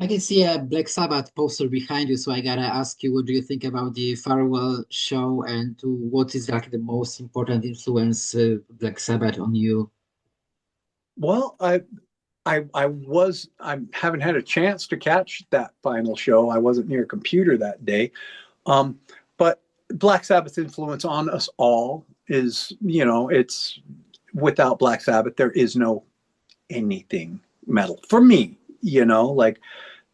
I can see a Black Sabbath poster behind you, so I gotta ask you, what do you think about the farewell show, and what is like the most important influence Black Sabbath on you? Well, I haven't had a chance to catch that final show. I wasn't near a computer that day. Um, but Black Sabbath's influence on us all is, it's without Black Sabbath, there is no anything metal for me, like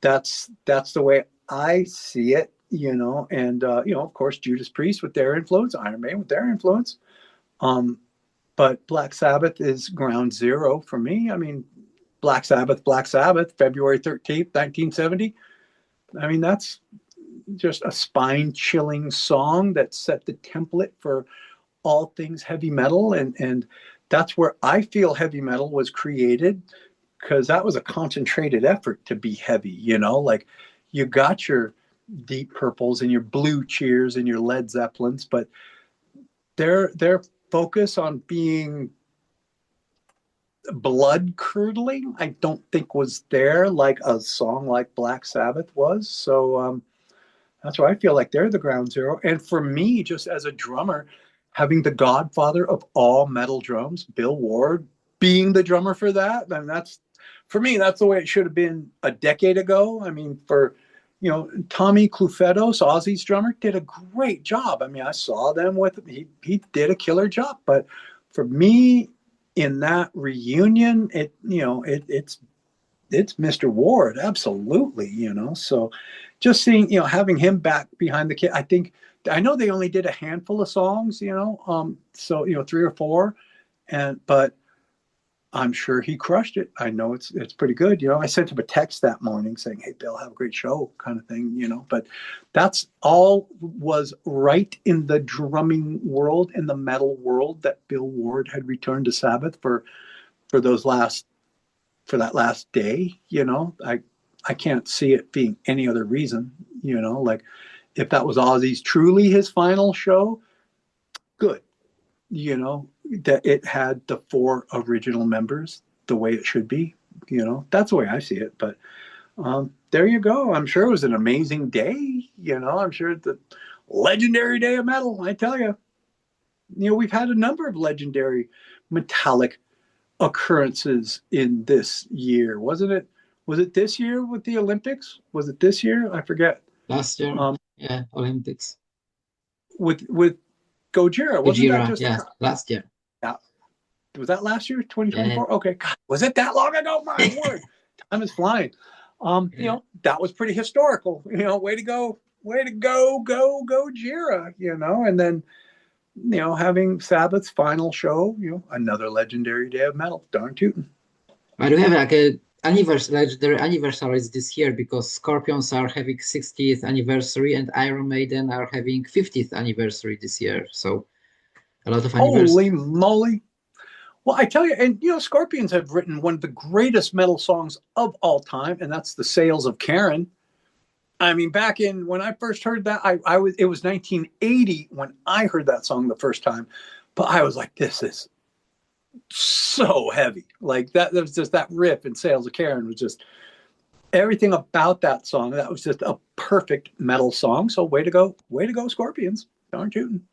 that's the way I see it, and of course Judas Priest with their influence, Iron Maiden with their influence. Um, but Black Sabbath is ground zero for me. I mean, Black Sabbath, February 13th, 1970. I mean, that's just a spine chilling song that set the template for all things heavy metal. And that's where I feel heavy metal was created, because that was a concentrated effort to be heavy, like you got your Deep Purples and your Blue Cheers and your Led Zeppelins, but their focus on being blood curdling, I don't think was there like a song like Black Sabbath was. So that's why I feel like they're the ground zero. And for me, just as a drummer, having the godfather of all metal drums, Bill Ward, being the drummer for that, and that's, for me, that's the way it should have been a decade ago. I mean, Tommy Clufetos, Ozzy's drummer, did a great job. I mean, I saw them he did a killer job. But for me, in that reunion, it's Mr. Ward, absolutely, So just seeing, having him back behind the kit, I know they only did a handful of songs, so 3 or 4, but I'm sure he crushed it. I know it's pretty good. I sent him a text that morning saying, "Hey, Bill, have a great show," kind of thing, But that's all was right in the drumming world, in the metal world, that Bill Ward had returned to Sabbath for that last day. I can't see it being any other reason. Like if that was Ozzy's truly his final show, good. That it had the 4 original members the way it should be. That's the way I see it. But there you go. I'm sure it was an amazing day. I'm sure it's a legendary day of metal. I tell you, we've had a number of legendary metallic occurrences in this year. Was it this year with the Olympics? Was it this year? I forget. Last year, yeah, Olympics. With Gojira, wasn't that Gojira, just yeah, last year. Yeah. Was that last year, Yeah, 2024? Okay. God, was it that long ago? My word. Time is flying. That was pretty historical. Way to go, Gojira, and then, having Sabbath's final show, another legendary day of metal. Darn tootin'. I do have like a legendary anniversaries this year, because Scorpions are having 60th anniversary and Iron Maiden are having 50th anniversary this year. So a lot of anniversaries. Holy moly. Well, I tell you, and Scorpions have written one of the greatest metal songs of all time, and that's "The Sails of Karen." I mean, back in when I first heard that, it was 1980 when I heard that song the first time, but I was like, this is so heavy. Like that, there was just that riff in "Sails of Karen" was just everything about that song. That was just a perfect metal song. So way to go, Scorpions. Darn tootin'.